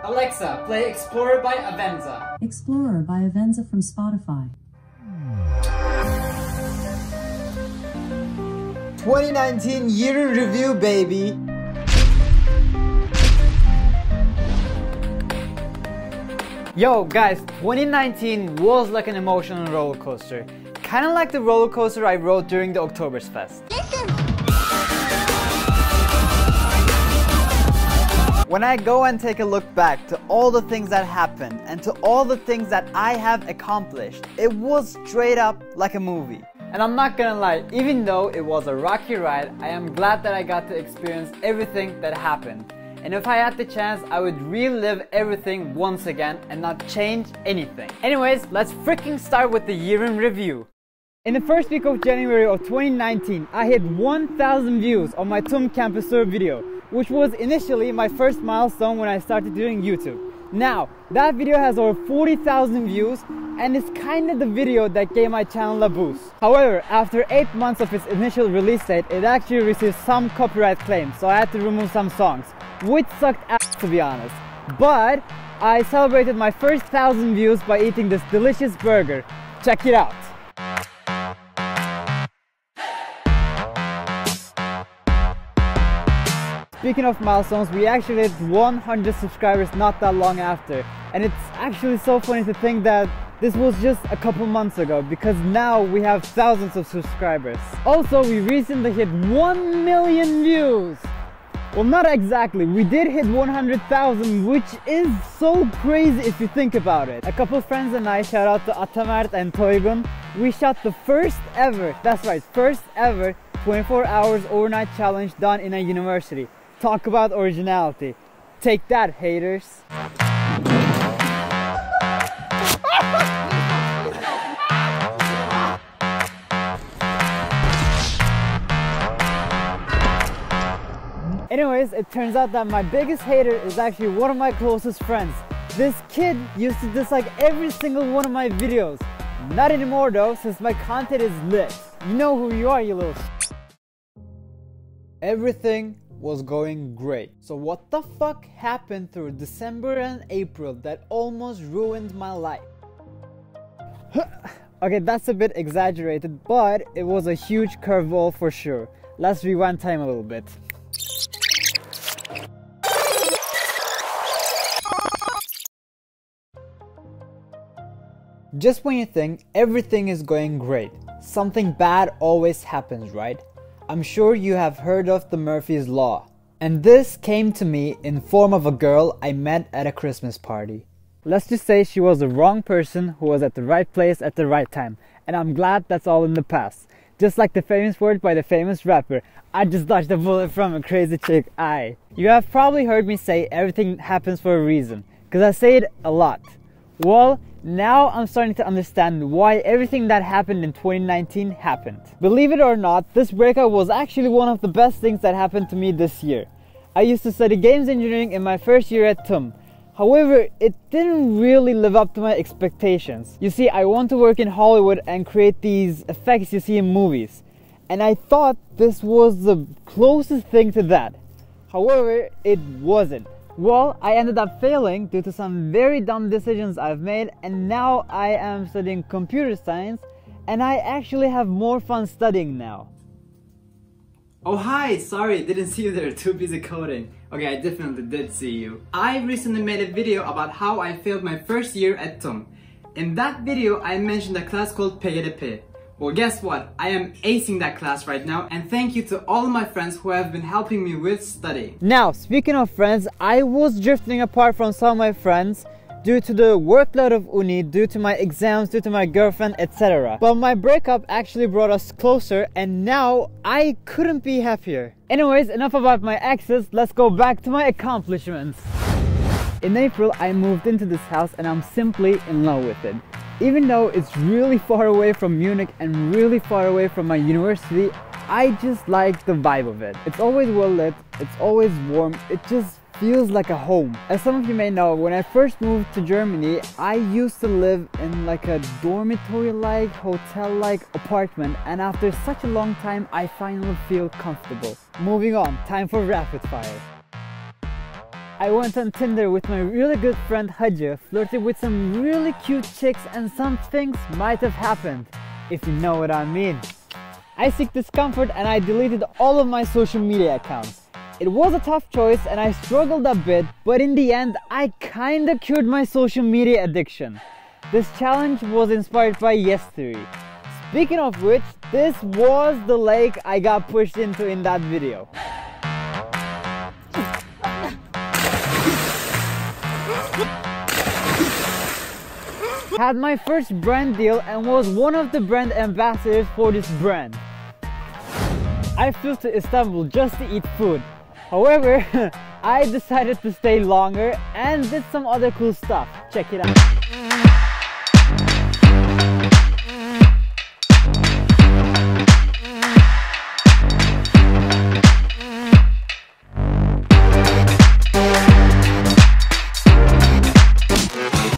Alexa, play Explorer by Avenza. Explorer by Avenza from Spotify. 2019 year in review, baby. Yo guys, 2019 was like an emotional roller coaster. Kinda like the roller coaster I rode during the Oktoberfest. When I go and take a look back to all the things that happened and to all the things that I have accomplished, it was straight up like a movie. And I'm not gonna lie, even though it was a rocky ride, I am glad that I got to experience everything that happened. And if I had the chance, I would relive everything once again and not change anything. Anyways, let's freaking start with the year in review. In the first week of January of 2019, I hit 1,000 views on my TUM campus tour video, which was initially my first milestone when I started doing YouTube. Now, that video has over 40,000 views and it's kind of the video that gave my channel a boost. However, after 8 months of its initial release date, it actually received some copyright claims, so I had to remove some songs, which sucked ass to be honest. But I celebrated my first 1,000 views by eating this delicious burger. Check it out. Speaking of milestones, we actually hit 100 subscribers not that long after. And it's actually so funny to think that this was just a couple months ago, because now we have thousands of subscribers. Also, we recently hit 1 million views. Well, not exactly. We did hit 100,000, which is so crazy if you think about it. A couple friends and I, shout out to Atamert and Toygun, we shot the first ever, that's right, first ever 24 hours overnight challenge done in a university. Talk about originality. Take that, haters. Anyways, it turns out that my biggest hater is actually one of my closest friends. This kid used to dislike every single one of my videos. Not anymore though, since my content is lit. You know who you are, you little sh**. Everything was going great. So what the fuck happened through December and April that almost ruined my life? Okay, that's a bit exaggerated, but it was a huge curveball for sure. Let's rewind time a little bit. Just when you think everything is going great, something bad always happens, right? I'm sure you have heard of the Murphy's Law. And this came to me in form of a girl I met at a Christmas party. Let's just say she was the wrong person who was at the right place at the right time. And I'm glad that's all in the past. Just like the famous word by the famous rapper, I just dodged a bullet from a crazy chick, aye. You have probably heard me say everything happens for a reason, because I say it a lot. Well, now I'm starting to understand why everything that happened in 2019 happened. Believe it or not, this breakup was actually one of the best things that happened to me this year. I used to study games engineering in my first year at TUM. However, it didn't really live up to my expectations. You see, I want to work in Hollywood and create these effects you see in movies. And I thought this was the closest thing to that. However, it wasn't. Well, I ended up failing due to some very dumb decisions I've made, and now I am studying computer science and I actually have more fun studying now. Oh hi, sorry, didn't see you there, too busy coding. Okay, I definitely did see you. I recently made a video about how I failed my first year at TUM. In that video, I mentioned a class called PGDP. Well, guess what? I am acing that class right now, and thank you to all my friends who have been helping me with studying. Now, speaking of friends, I was drifting apart from some of my friends due to the workload of uni, due to my exams, due to my girlfriend, etc. But my breakup actually brought us closer, and now I couldn't be happier. Anyways, enough about my exes, let's go back to my accomplishments. In April, I moved into this house and I'm simply in love with it. Even though it's really far away from Munich and really far away from my university, I just like the vibe of it. It's always well lit, it's always warm, it just feels like a home. As some of you may know, when I first moved to Germany, I used to live in like a dormitory-like, hotel-like apartment, and after such a long time, I finally feel comfortable. Moving on, time for rapid fire. I went on Tinder with my really good friend Hajja, flirted with some really cute chicks, and some things might have happened, if you know what I mean. I seek discomfort and I deleted all of my social media accounts. It was a tough choice and I struggled a bit, but in the end I kinda cured my social media addiction. This challenge was inspired by Yes Theory. Speaking of which, this was the lake I got pushed into in that video. Had my first brand deal and was one of the brand ambassadors for this brand. I flew to Istanbul just to eat food. However, I decided to stay longer and did some other cool stuff. Check it out.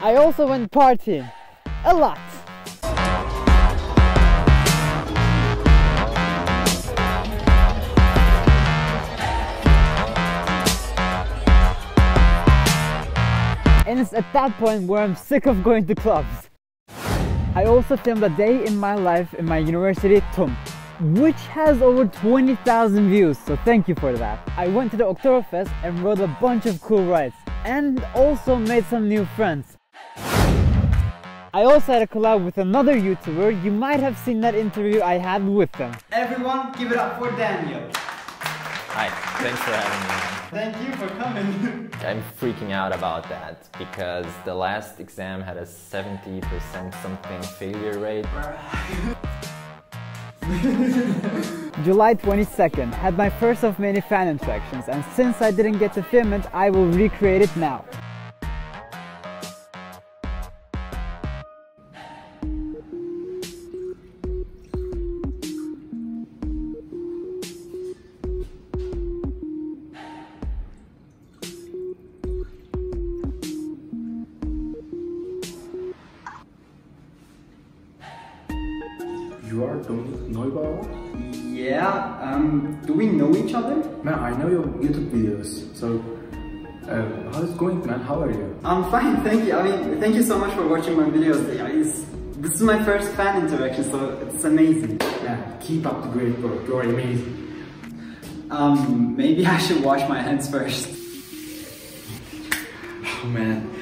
I also went partying. A lot. And it's at that point where I'm sick of going to clubs. I also filmed a day in my life in my university, TUM, which has over 20,000 views, so thank you for that. I went to the Oktoberfest and rode a bunch of cool rides, and also made some new friends. I also had a collab with another YouTuber. You might have seen that interview I had with them. Everyone, give it up for Daniel. Hi, thanks for having me. Thank you for coming. I'm freaking out about that because the last exam had a 70% something failure rate. July 22nd, had my first of many fan interactions, and since I didn't get to film it, I will recreate it now. You are Dominic Neubauer? Yeah, do we know each other? Man, I know your YouTube videos, so how's it going, man? How are you? I'm fine, thank you. I mean, thank you so much for watching my videos. This is my first fan interaction, so it's amazing. Man, keep up the great work. You're amazing. Maybe I should wash my hands first. Oh man,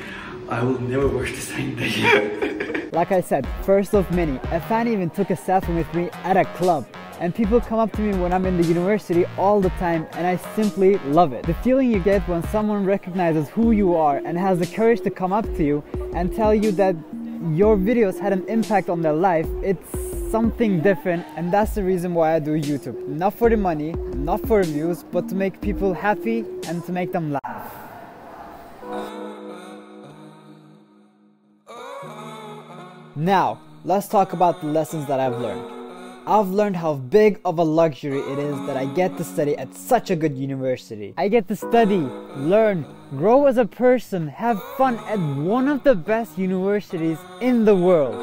I will never wash the same day. Like I said, first of many. A fan even took a selfie with me at a club. And people come up to me when I'm in the university all the time, and I simply love it. The feeling you get when someone recognizes who you are and has the courage to come up to you and tell you that your videos had an impact on their life, it's something different, and that's the reason why I do YouTube. Not for the money, not for views, but to make people happy and to make them laugh. Now, let's talk about the lessons that I've learned. I've learned how big of a luxury it is that I get to study at such a good university. I get to study, learn, grow as a person, have fun at one of the best universities in the world.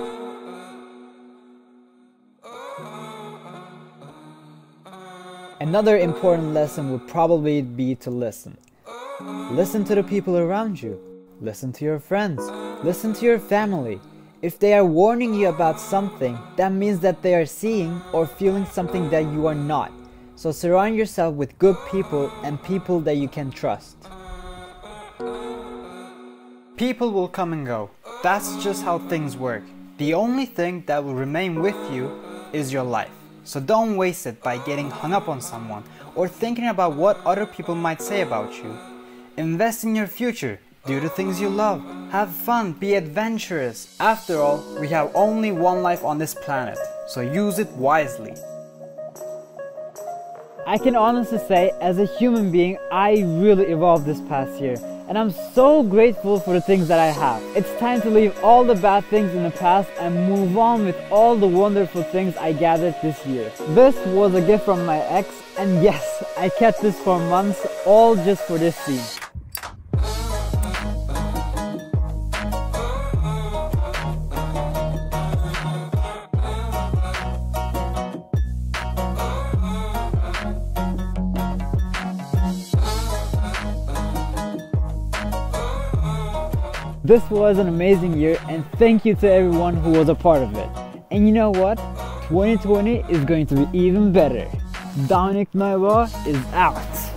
Another important lesson would probably be to listen. Listen to the people around you. Listen to your friends. Listen to your family. If they are warning you about something, that means that they are seeing or feeling something that you are not. So surround yourself with good people and people that you can trust. People will come and go. That's just how things work. The only thing that will remain with you is your life. So don't waste it by getting hung up on someone or thinking about what other people might say about you. Invest in your future. Do the things you love. Have fun. Be adventurous. After all, we have only one life on this planet, so use it wisely. I can honestly say, as a human being, I really evolved this past year, and I'm so grateful for the things that I have. It's time to leave all the bad things in the past and move on with all the wonderful things I gathered this year. This was a gift from my ex, and yes, I kept this for months, all just for this scene. This was an amazing year, and thank you to everyone who was a part of it. And you know what? 2020 is going to be even better. Dominic Nova is out.